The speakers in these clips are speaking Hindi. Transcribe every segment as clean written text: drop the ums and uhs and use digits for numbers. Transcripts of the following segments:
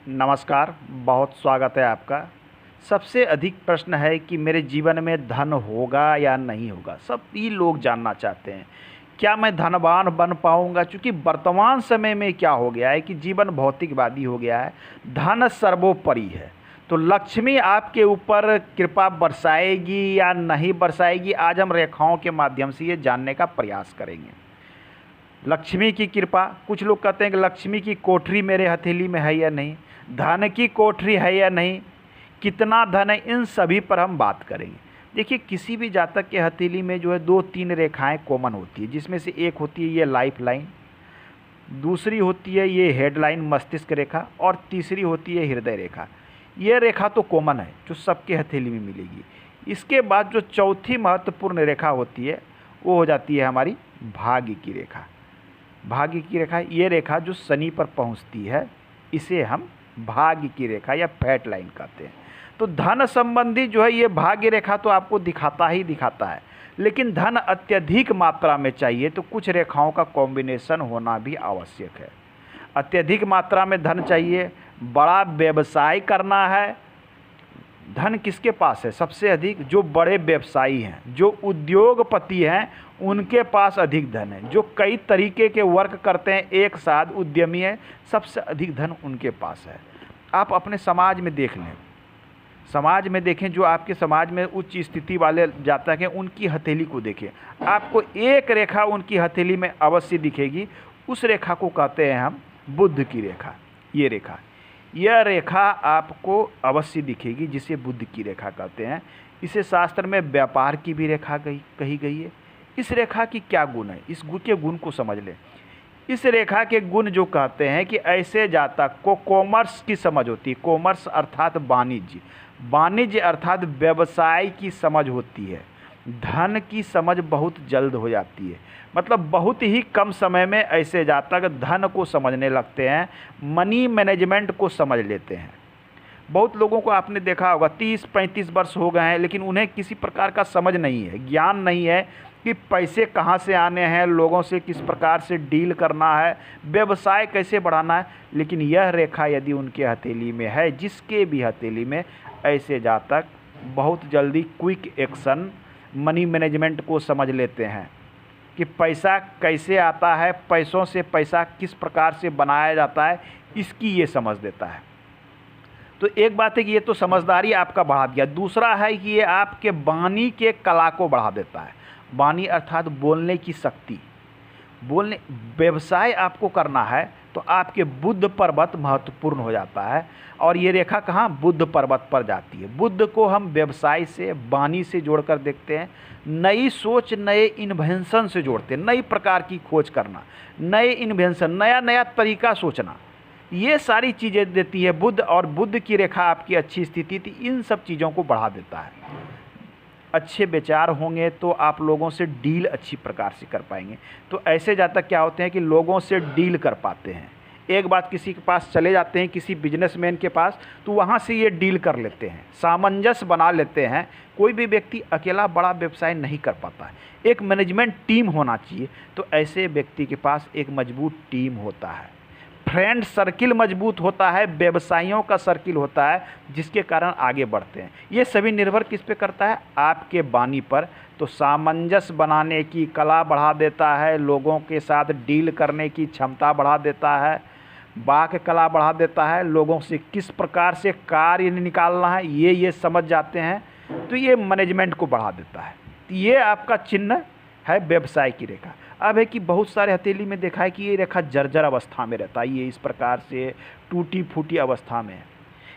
नमस्कार, बहुत स्वागत है आपका। सबसे अधिक प्रश्न है कि मेरे जीवन में धन होगा या नहीं होगा? सभी लोग जानना चाहते हैं, क्या मैं धनवान बन पाऊँगा? क्योंकि वर्तमान समय में क्या हो गया है कि जीवन भौतिकवादी हो गया है, धन सर्वोपरि है। तो लक्ष्मी आपके ऊपर कृपा बरसाएगी या नहीं बरसाएगी, आज हम रेखाओं के माध्यम से ये जानने का प्रयास करेंगे। लक्ष्मी की कृपा, कुछ लोग कहते हैं कि लक्ष्मी की कोठरी मेरे हथेली में है या नहीं, धन की कोठरी है या नहीं, कितना धन है, इन सभी पर हम बात करेंगे। देखिए, किसी भी जातक के हथेली में जो है 2-3 रेखाएं कॉमन होती है, जिसमें से एक होती है ये लाइफ लाइन, दूसरी होती है ये हेडलाइन मस्तिष्क रेखा, और तीसरी होती है हृदय रेखा। ये रेखा तो कॉमन है जो सबके हथेली में मिलेगी। इसके बाद जो चौथी महत्वपूर्ण रेखा होती है वो हो जाती है हमारी भाग्य की रेखा। भाग्य की रेखा, ये रेखा जो शनि पर पहुंचती है, इसे हम भाग्य की रेखा या फैट लाइन कहते हैं। तो धन संबंधी जो है ये भाग्य रेखा तो आपको दिखाता ही दिखाता है, लेकिन धन अत्यधिक मात्रा में चाहिए तो कुछ रेखाओं का कॉम्बिनेशन होना भी आवश्यक है। अत्यधिक मात्रा में धन चाहिए, बड़ा व्यवसाय करना है। धन किसके पास है सबसे अधिक? जो बड़े व्यवसायी हैं, जो उद्योगपति हैं, उनके पास अधिक धन है। जो कई तरीके के वर्क करते हैं एक साथ, उद्यमी है, सबसे अधिक धन उनके पास है। आप अपने समाज में देख लें, समाज में देखें, जो आपके समाज में उच्च स्थिति वाले जातक हैं उनकी हथेली को देखें, आपको एक रेखा उनकी हथेली में अवश्य दिखेगी। उस रेखा को कहते हैं हम बुध की रेखा। ये रेखा, यह रेखा आपको अवश्य दिखेगी, जिसे बुध की रेखा कहते हैं। इसे शास्त्र में व्यापार की भी रेखा कही गई है। इस रेखा की क्या गुण है, इस गुण के गुण को समझ लें। इस रेखा के गुण जो कहते हैं कि ऐसे जातक को कॉमर्स की समझ होती है। कॉमर्स अर्थात वाणिज्य, वाणिज्य अर्थात व्यवसाय की समझ होती है। धन की समझ बहुत जल्द हो जाती है, मतलब बहुत ही कम समय में ऐसे जातक धन को समझने लगते हैं, मनी मैनेजमेंट को समझ लेते हैं। बहुत लोगों को आपने देखा होगा 30-35 वर्ष हो गए हैं, लेकिन उन्हें किसी प्रकार का समझ नहीं है, ज्ञान नहीं है कि पैसे कहाँ से आने हैं, लोगों से किस प्रकार से डील करना है, व्यवसाय कैसे बढ़ाना है। लेकिन यह रेखा यदि उनके हथेली में है, जिसके भी हथेली में, ऐसे जातक बहुत जल्दी क्विक एक्शन, मनी मैनेजमेंट को समझ लेते हैं कि पैसा कैसे आता है, पैसों से पैसा किस प्रकार से बनाया जाता है, इसकी ये समझ देता है। तो एक बात है कि ये तो समझदारी आपका बढ़ा दिया। दूसरा है कि ये आपके वाणी के कला को बढ़ा देता है। वाणी अर्थात बोलने की शक्ति। बोलने, व्यवसाय आपको करना है तो आपके बुध पर्वत महत्वपूर्ण हो जाता है। और ये रेखा कहाँ? बुध पर्वत पर जाती है। बुध को हम व्यवसाय से, वाणी से जोड़कर देखते हैं, नई सोच, नए इन्वेंशन से जोड़ते हैं। नई प्रकार की खोज करना, नए इन्वेंशन, नया नया तरीका सोचना, ये सारी चीज़ें देती है बुध। और बुध की रेखा आपकी अच्छी स्थिति थी, इन सब चीज़ों को बढ़ा देता है। अच्छे विचार होंगे तो आप लोगों से डील अच्छी प्रकार से कर पाएंगे। तो ऐसे जातक क्या होते हैं कि लोगों से डील कर पाते हैं। एक बात, किसी के पास चले जाते हैं, किसी बिजनेसमैन के पास, तो वहाँ से ये डील कर लेते हैं, सामंजस्य बना लेते हैं। कोई भी व्यक्ति अकेला बड़ा व्यवसाय नहीं कर पाता है, एक मैनेजमेंट टीम होना चाहिए। तो ऐसे व्यक्ति के पास एक मजबूत टीम होता है, फ्रेंड सर्किल मजबूत होता है, व्यवसायियों का सर्किल होता है, जिसके कारण आगे बढ़ते हैं। ये सभी निर्भर किस पे करता है? आपके वाणी पर। तो सामंजस्य बनाने की कला बढ़ा देता है, लोगों के साथ डील करने की क्षमता बढ़ा देता है, वाक कला बढ़ा देता है, लोगों से किस प्रकार से कार्य निकालना है ये समझ जाते हैं। तो ये मैनेजमेंट को बढ़ा देता है। तो ये आपका चिन्ह है व्यवसाय की रेखा। अब है कि बहुत सारे हथेली में देखा है कि ये रेखा जर्जर अवस्था में रहता है, ये इस प्रकार से टूटी फूटी अवस्था में है।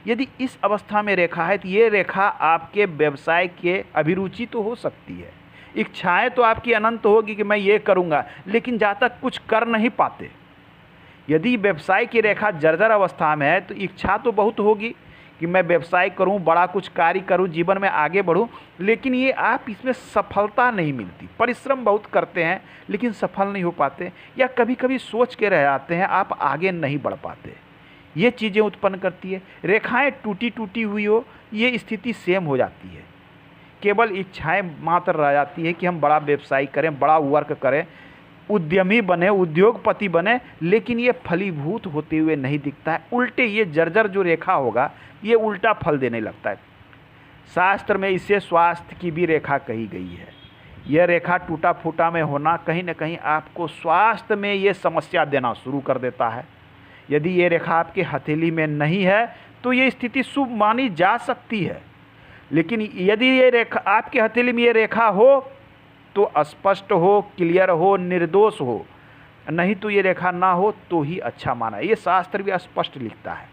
यदि इस अवस्था में रेखा है तो ये रेखा आपके व्यवसाय के अभिरुचि तो हो सकती है, इच्छाएं तो आपकी अनंत होगी कि मैं ये करूँगा, लेकिन जहाँ तक कुछ कर नहीं पाते। यदि व्यवसाय की रेखा जर्जर अवस्था में है तो इच्छा तो बहुत होगी कि मैं व्यवसाय करूं, बड़ा कुछ कार्य करूं, जीवन में आगे बढ़ूं, लेकिन ये आप इसमें सफलता नहीं मिलती। परिश्रम बहुत करते हैं लेकिन सफल नहीं हो पाते, या कभी कभी सोच के रह जाते हैं, आप आगे नहीं बढ़ पाते। ये चीज़ें उत्पन्न करती है। रेखाएं टूटी टूटी हुई हो, ये स्थिति सेम हो जाती है। केवल इच्छाएं मात्र रह जाती है कि हम बड़ा व्यवसाय करें, बड़ा वर्क करें, उद्यमी बने, उद्योगपति बने, लेकिन ये फलीभूत होते हुए नहीं दिखता है। उल्टे ये जर्जर जो रेखा होगा ये उल्टा फल देने लगता है। शास्त्र में इसे स्वास्थ्य की भी रेखा कही गई है। यह रेखा टूटा फूटा में होना कहीं न कहीं आपको स्वास्थ्य में ये समस्या देना शुरू कर देता है। यदि ये रेखा आपके हथेली में नहीं है तो ये स्थिति शुभ मानी जा सकती है, लेकिन यदि ये रेखा आपके हथेली में ये रेखा हो तो स्पष्ट हो, क्लियर हो, निर्दोष हो, नहीं तो ये रेखा ना हो तो ही अच्छा माना है। ये शास्त्र भी स्पष्ट लिखता है।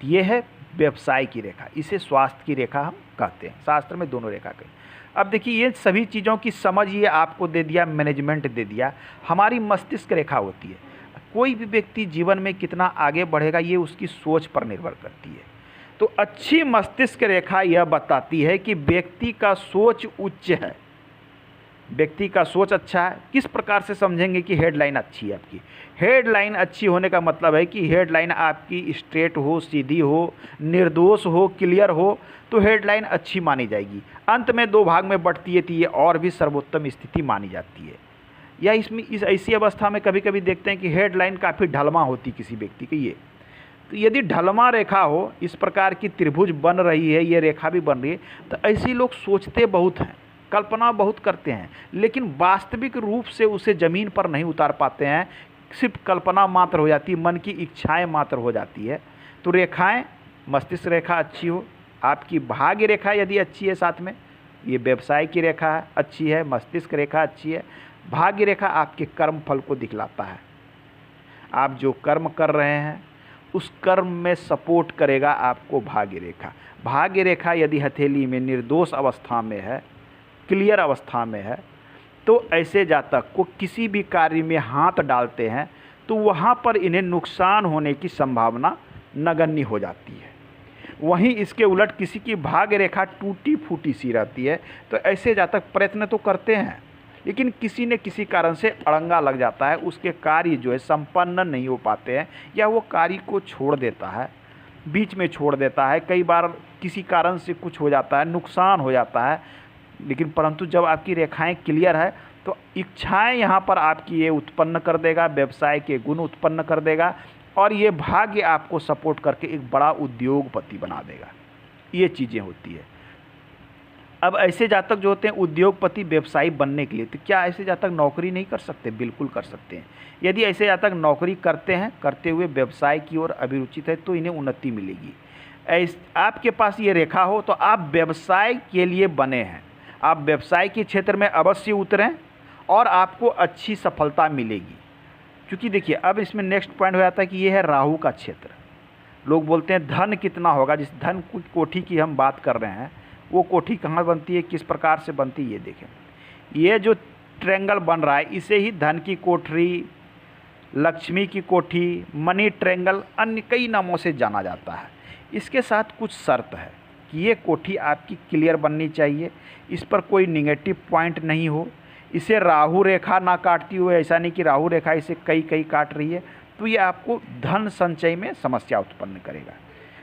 ये है व्यवसाय की रेखा, इसे स्वास्थ्य की रेखा हम कहते हैं। शास्त्र में दोनों रेखा कही। अब देखिए ये सभी चीज़ों की समझ ये आपको दे दिया, मैनेजमेंट दे दिया। हमारी मस्तिष्क रेखा होती है। कोई भी व्यक्ति जीवन में कितना आगे बढ़ेगा ये उसकी सोच पर निर्भर करती है। तो अच्छी मस्तिष्क रेखा यह बताती है कि व्यक्ति का सोच उच्च है, व्यक्ति का सोच अच्छा है। किस प्रकार से समझेंगे कि हेडलाइन अच्छी है आपकी? हेडलाइन अच्छी होने का मतलब है कि हेडलाइन आपकी स्ट्रेट हो, सीधी हो, निर्दोष हो, क्लियर हो, तो हेडलाइन अच्छी मानी जाएगी। अंत में दो भाग में बंटती है तो ये और भी सर्वोत्तम स्थिति मानी जाती है। या इसमें इस ऐसी अवस्था में कभी कभी देखते हैं कि हेडलाइन काफ़ी ढलमा होती किसी व्यक्ति की। ये तो यदि ढलमा रेखा हो, इस प्रकार की त्रिभुज बन रही है, ये रेखा भी बन रही है, तो ऐसे लोग सोचते बहुत हैं, कल्पना बहुत करते हैं, लेकिन वास्तविक रूप से उसे ज़मीन पर नहीं उतार पाते हैं। सिर्फ कल्पना मात्र हो जाती है, मन की इच्छाएं मात्र हो जाती है। तो रेखाएं, मस्तिष्क रेखा अच्छी हो, आपकी भाग्य रेखा यदि अच्छी है, साथ में ये व्यवसाय की रेखा अच्छी है, मस्तिष्क रेखा अच्छी है, भाग्य रेखा आपके कर्म फल को दिखलाता है। आप जो कर्म कर रहे हैं उस कर्म में सपोर्ट करेगा आपको भाग्य रेखा। भाग्य रेखा यदि हथेली में निर्दोष अवस्था में है, क्लियर अवस्था में है, तो ऐसे जातक को किसी भी कार्य में हाथ डालते हैं तो वहाँ पर इन्हें नुकसान होने की संभावना नगण्य हो जाती है। वहीं इसके उलट किसी की भाग्य रेखा टूटी फूटी सी रहती है तो ऐसे जातक प्रयत्न तो करते हैं, लेकिन किसी न किसी कारण से अड़ंगा लग जाता है, उसके कार्य जो है संपन्न नहीं हो पाते हैं, या वो कार्य को छोड़ देता है, बीच में छोड़ देता है। कई बार किसी कारण से कुछ हो जाता है, नुकसान हो जाता है। लेकिन परंतु जब आपकी रेखाएं क्लियर है तो इच्छाएं यहाँ पर आपकी ये उत्पन्न कर देगा, व्यवसाय के गुण उत्पन्न कर देगा, और ये भाग्य आपको सपोर्ट करके एक बड़ा उद्योगपति बना देगा। ये चीज़ें होती है। अब ऐसे जातक जो होते हैं उद्योगपति, व्यवसायी बनने के लिए, तो क्या ऐसे जातक नौकरी नहीं कर सकते? बिल्कुल कर सकते हैं। यदि ऐसे जातक नौकरी करते हैं, करते हुए व्यवसाय की ओर अभिरुचित है, तो इन्हें उन्नति मिलेगी। आपके पास ये रेखा हो तो आप व्यवसाय के लिए बने हैं, आप व्यवसाय के क्षेत्र में अवश्य उतरें और आपको अच्छी सफलता मिलेगी। क्योंकि देखिए अब इसमें नेक्स्ट पॉइंट हो जाता है कि ये है राहु का क्षेत्र। लोग बोलते हैं धन कितना होगा, जिस धन कोठी की हम बात कर रहे हैं वो कोठी कहाँ बनती है, किस प्रकार से बनती है, ये देखें। ये जो ट्रायंगल बन रहा है इसे ही धन की कोठरी, लक्ष्मी की कोठी, मनी ट्रायंगल, अन्य कई नामों से जाना जाता है। इसके साथ कुछ शर्त है कि ये कोठी आपकी क्लियर बननी चाहिए, इस पर कोई निगेटिव पॉइंट नहीं हो, इसे राहु रेखा ना काटती हुए, ऐसा नहीं कि राहु रेखा इसे कई काट रही है, तो ये आपको धन संचय में समस्या उत्पन्न करेगा।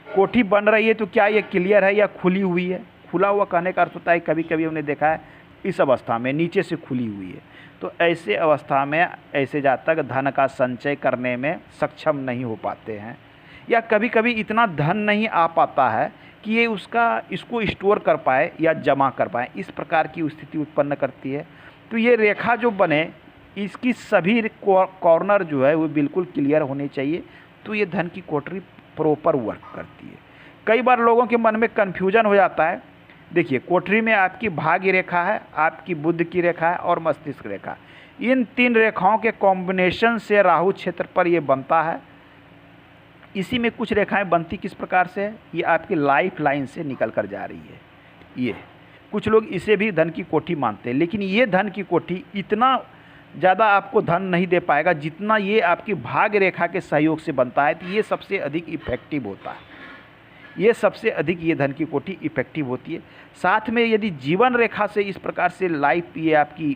कोठी बन रही है तो क्या ये क्लियर है या खुली हुई है? खुला हुआ कहने का अर्थ होता है, कभी कभी हमने देखा है इस अवस्था में नीचे से खुली हुई है, तो ऐसे अवस्था में ऐसे जातक धन का संचय करने में सक्षम नहीं हो पाते हैं, या कभी कभी इतना धन नहीं आ पाता है कि ये इसको स्टोर कर पाए या जमा कर पाए। इस प्रकार की स्थिति उत्पन्न करती है। तो ये रेखा जो बने इसकी सभी कॉर्नर जो है वो बिल्कुल क्लियर होने चाहिए, तो ये धन की कोठरी प्रॉपर वर्क करती है। कई बार लोगों के मन में कन्फ्यूजन हो जाता है। देखिए कोठरी में आपकी भाग्य रेखा है, आपकी बुध की रेखा है और मस्तिष्क रेखा, इन तीन रेखाओं के कॉम्बिनेशन से राहु क्षेत्र पर ये बनता है। इसी में कुछ रेखाएं बनती किस प्रकार से है, ये आपकी लाइफ लाइन से निकल कर जा रही है। ये कुछ लोग इसे भी धन की कोठी मानते हैं, लेकिन ये धन की कोठी इतना ज़्यादा आपको धन नहीं दे पाएगा जितना ये आपकी भाग्य रेखा के सहयोग से बनता है। तो ये सबसे अधिक इफेक्टिव होता है, ये सबसे अधिक ये धन की कोठी इफेक्टिव होती है। साथ में यदि जीवन रेखा से इस प्रकार से लाइफ ये आपकी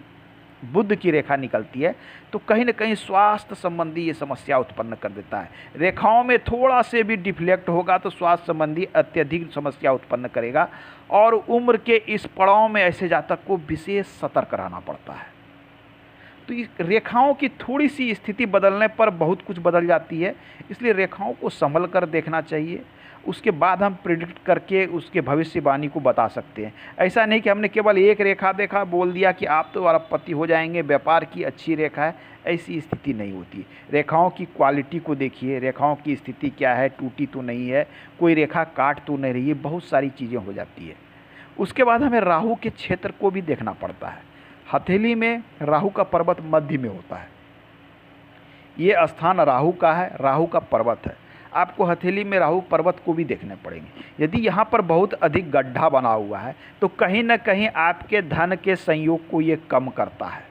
बुध की रेखा निकलती है तो कहीं ना कहीं स्वास्थ्य संबंधी ये समस्या उत्पन्न कर देता है। रेखाओं में थोड़ा से भी डिफ्लेक्ट होगा तो स्वास्थ्य संबंधी अत्यधिक समस्या उत्पन्न करेगा, और उम्र के इस पड़ाव में ऐसे जातक को विशेष सतर्क रहना पड़ता है। तो इस रेखाओं की थोड़ी सी स्थिति बदलने पर बहुत कुछ बदल जाती है। इसलिए रेखाओं को संभल कर देखना चाहिए, उसके बाद हम प्रिडिक्ट करके उसके भविष्यवाणी को बता सकते हैं। ऐसा नहीं कि हमने केवल एक रेखा देखा, बोल दिया कि आप तो अरबपति हो जाएंगे, व्यापार की अच्छी रेखा है, ऐसी स्थिति नहीं होती। रेखाओं की क्वालिटी को देखिए, रेखाओं की स्थिति क्या है, टूटी तो नहीं है, कोई रेखा काट तो नहीं रही है, बहुत सारी चीज़ें हो जाती है। उसके बाद हमें राहु के क्षेत्र को भी देखना पड़ता है। हथेली में राहु का पर्वत मध्य में होता है, ये स्थान राहु का है, राहु का पर्वत है। आपको हथेली में राहु पर्वत को भी देखने पड़ेंगे। यदि यहाँ पर बहुत अधिक गड्ढा बना हुआ है तो कहीं ना कहीं आपके धन के संयोग को ये कम करता है।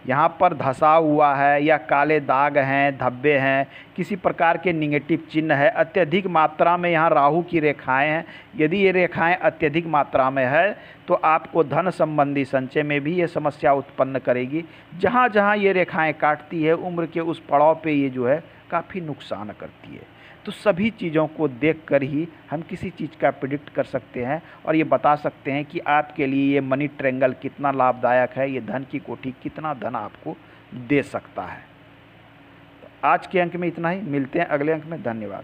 यहाँ पर धंसा हुआ है या काले दाग हैं, धब्बे हैं, किसी प्रकार के निगेटिव चिन्ह है, अत्यधिक मात्रा में यहाँ राहु की रेखाएं हैं, यदि ये रेखाएं अत्यधिक मात्रा में है तो आपको धन संबंधी संचय में भी ये समस्या उत्पन्न करेगी। जहाँ जहाँ ये रेखाएं काटती है उम्र के उस पड़ाव पे ये जो है काफ़ी नुकसान करती है। तो सभी चीज़ों को देखकर ही हम किसी चीज़ का प्रिडिक्ट कर सकते हैं और ये बता सकते हैं कि आपके लिए ये मनी ट्रायंगल कितना लाभदायक है, ये धन की कोठी कितना धन आपको दे सकता है। तो आज के अंक में इतना ही, मिलते हैं अगले अंक में। धन्यवाद।